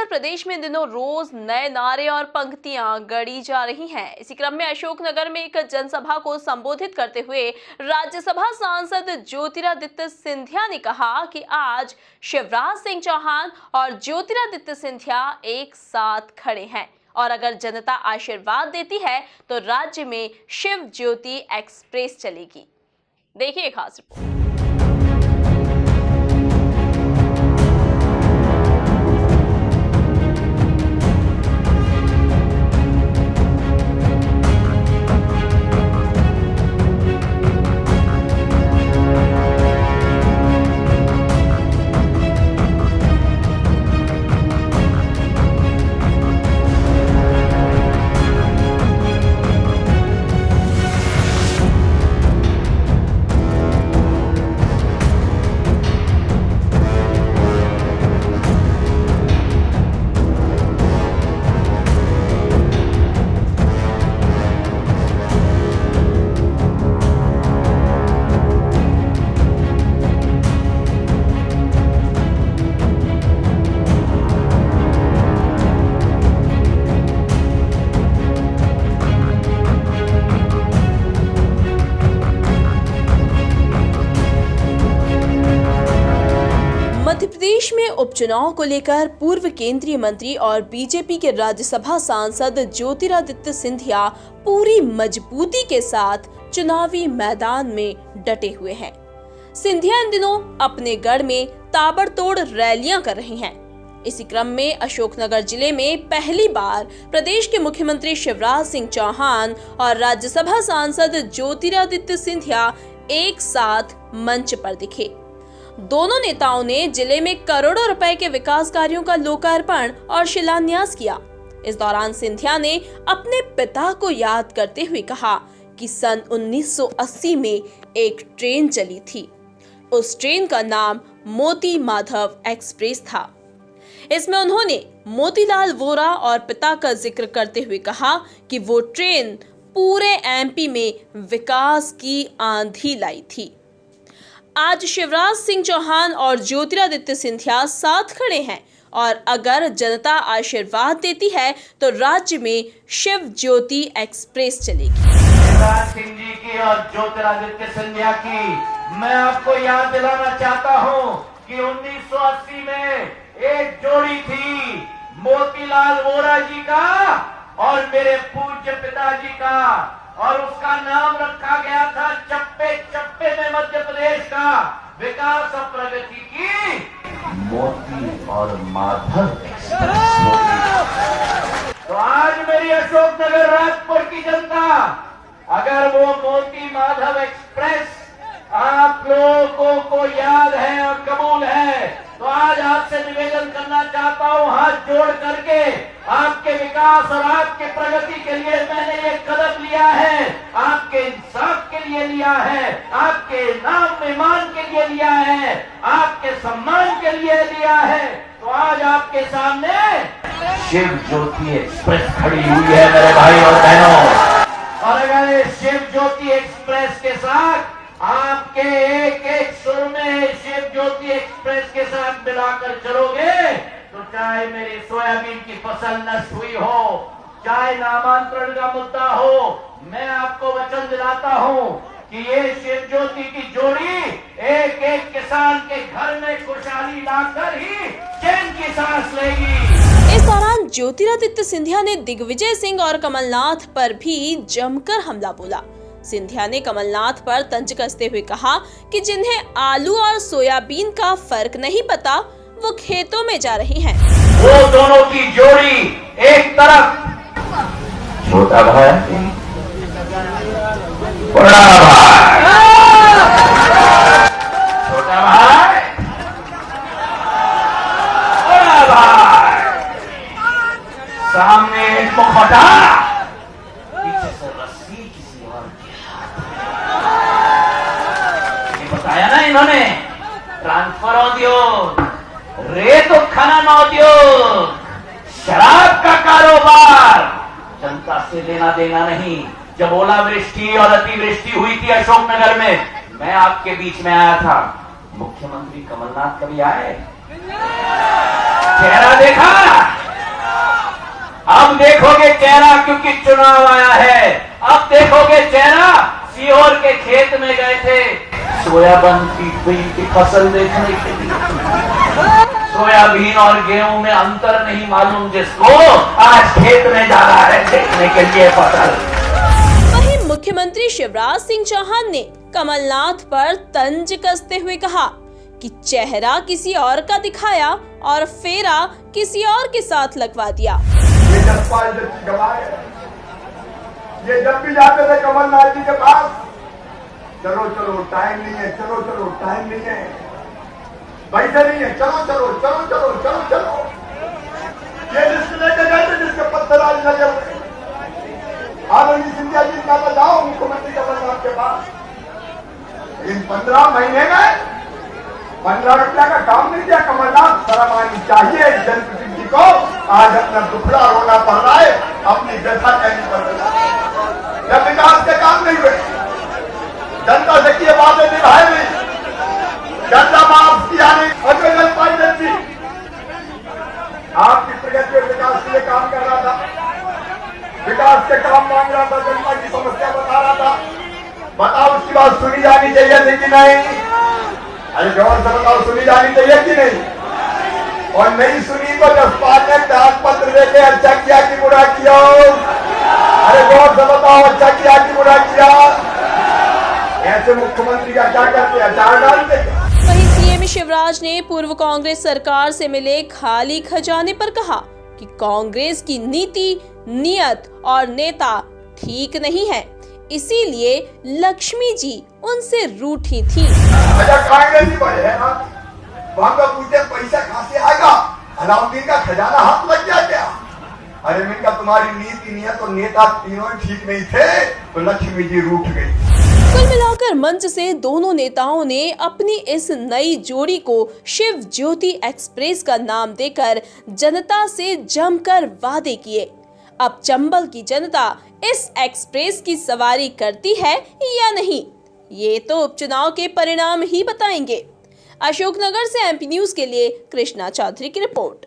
लेकर प्रदेश में दिनों रोज नए नारे और पंक्तियां गढ़ी जा रही हैं। इसी क्रम में अशोकनगर में एक जनसभा को संबोधित करते हुए राज्यसभा सांसद ज्योतिरादित्य सिंधिया ने कहा कि आज शिवराज सिंह चौहान और ज्योतिरादित्य सिंधिया एक साथ खड़े हैं और अगर जनता आशीर्वाद देती है तो राज्य में शिव ज्योति एक्सप्रेस चलेगी। देखिए खास रिपोर्ट। मध्य प्रदेश में उपचुनाव को लेकर पूर्व केंद्रीय मंत्री और बीजेपी के राज्यसभा सांसद ज्योतिरादित्य सिंधिया पूरी मजबूती के साथ चुनावी मैदान में डटे हुए हैं। सिंधिया इन दिनों अपने गढ़ में ताबड़तोड़ रैलियां कर रहे हैं। इसी क्रम में अशोकनगर जिले में पहली बार प्रदेश के मुख्यमंत्री शिवराज सिंह चौहान और राज्यसभा सांसद ज्योतिरादित्य सिंधिया एक साथ मंच पर दिखे। दोनों नेताओं ने जिले में करोड़ों रुपए के विकास कार्यों का लोकार्पण और शिलान्यास किया। इस दौरान सिंधिया ने अपने पिता को याद करते हुए कहा कि सन 1980 में एक ट्रेन चली थी। उस ट्रेन का नाम मोती माधव एक्सप्रेस था। इसमें उन्होंने मोतीलाल वोरा और पिता का जिक्र करते हुए कहा कि वो ट्रेन पूरे एमपी में विकास की आंधी लाई थी। आज शिवराज सिंह चौहान और ज्योतिरादित्य सिंधिया साथ खड़े हैं और अगर जनता आशीर्वाद देती है तो राज्य में शिव ज्योति एक्सप्रेस चलेगी। शिवराज सिंह जी की और ज्योतिरादित्य सिंधिया की मैं आपको याद दिलाना चाहता हूं कि 1980 में एक जोड़ी थी मोतीलाल वोरा जी का और मेरे पूज्य पिताजी का, और उसका नाम रखा गया था चप्पे चप्पे में मध्य प्रदेश का विकास और प्रगति की मोती और माधव एक्सप्रेस होगी। तो आज मेरी अशोकनगर राजपुर की जनता, अगर वो मोती माधव एक्सप्रेस आप लोगों को याद है और कबूल है तो आज आपसे निवेदन करना चाहता हूं, हाथ जोड़ करके आपके विकास और आपके प्रगति के लिए मैंने ये कदम लिया है, आपके इंसाफ के लिए लिया है, आपके नाम ईमान के लिए लिया है, आपके सम्मान के लिए लिया है। तो आज आपके सामने शिव ज्योति एक्सप्रेस खड़ी हुई है मेरे भाई और बहनों। और अगर इस शिव ज्योति एक्सप्रेस के साथ आपके एक एक सुर में शिव ज्योति एक्सप्रेस के साथ मिलाकर चलोगे तो चाहे मेरी सोयाबीन की फसल नष्ट हुई हो, चाहे नामांतरण का मुद्दा हो, मैं आपको वचन दिलाता हूं कि ये शिव ज्योति की जोड़ी एक एक किसान के घर में खुशहाली लाकर ही चैन की सांस लेगी। इस दौरान ज्योतिरादित्य सिंधिया ने दिग्विजय सिंह और कमलनाथ पर भी जमकर हमला बोला। सिंधिया ने कमलनाथ पर तंज कसते हुए कहा कि जिन्हें आलू और सोयाबीन का फर्क नहीं पता वो खेतों में जा रही हैं। वो दोनों की जोड़ी एक तरफ छोटा भाई बड़ा भाई, छोटा भाई बड़ा भाई, सामने एक मुखौटा, पीछे से रस्सी किसी और के हाथ। ये बताया ना इन्होंने, ट्रांसफर उद्योग, रेत खनन उद्योग, शराब का कारोबार, जनता से लेना देना नहीं। जब ओलावृष्टि और अतिवृष्टि हुई थी अशोकनगर में, मैं आपके बीच में आया था। मुख्यमंत्री कमलनाथ कभी आए? चेहरा देखा? अब देखोगे चेहरा, क्योंकि चुनाव आया है। अब देखोगे चेहरा। सीहोर के खेत में गए थे सोयाबीन की फसल देखने के लिए। सोयाबीन और गेहूं में अंतर नहीं मालूम जिसको, आज खेत में जा रहा है देखने के लिए फसल। वहीं मुख्यमंत्री शिवराज सिंह चौहान ने कमलनाथ पर तंज कसते हुए कहा कि चेहरा किसी और का दिखाया और फेरा किसी और के साथ लगवा दिया। ये जसपाल जब गवाए, ये जब भी जाते थे कमलनाथ जी के पास, चलो चलो टाइम नहीं है, चलो चलो टाइम नहीं है, पैसे नहीं है, चलो चलो चलो चलो चलो चलो। ये लिस्ट लेके गए थे जिसके पत्थर आज लगे हुए। आनंदी सिंधिया जी का तो जाओ मुख्यमंत्री कमलनाथ के पास। इन 15 महीने में 15 रुपया का काम नहीं किया कमलनाथ। शर्म आनी चाहिए जनप्रतिनिधि को। आज अपना दुखड़ा रोना पड़ रहा है, अपनी व्यथा कहनी पड़ रही है। जब विकास के काम नहीं हुए, जनता से किए वादे निभाए नहीं, जनता माफ किया नहीं। अटल पांडे जी आपकी प्रगति और विकास के लिए काम कर रहा था, विकास के काम मांग रहा था, जनता की समस्या बता रहा था। बताओ उसकी बात सुनी जानी चाहिए थी कि नहीं? अरे गौर से बताओ, सुनी जानी चाहिए कि नहीं? और नहीं सुनी तो जसपाल ने त्याग पत्र देके अच्छा किया कि बुरा किया? अरे गौर से बताओ, अच्छा किया कि बुरा किया? ऐसे मुख्यमंत्री का क्या करते, अचार डालते? वहीं सीएम शिवराज ने पूर्व कांग्रेस सरकार से मिले खाली खजाने पर कहा कि कांग्रेस की नीति, नियत और नेता ठीक नहीं है, इसीलिए लक्ष्मी जी उनसे रूठी थी। अच्छा कांग्रेस ही बड़े है ना, वहां का पूछते पैसा कहां से आएगा? अलाउद्दीन का खजाना हाथ लग गया क्या? अरे इनका तुम्हारी नीति, नियत और नेता तीनों ठीक नहीं थे तो लक्ष्मी जी रूठ गई। कुल मिलाकर मंच से दोनों नेताओं ने अपनी इस नई जोड़ी को शिव ज्योति एक्सप्रेस का नाम देकर जनता से जमकर वादे किए। अब चंबल की जनता इस एक्सप्रेस की सवारी करती है या नहीं, ये तो उपचुनाव के परिणाम ही बताएंगे। अशोकनगर से एमपी न्यूज के लिए कृष्णा चौधरी की रिपोर्ट।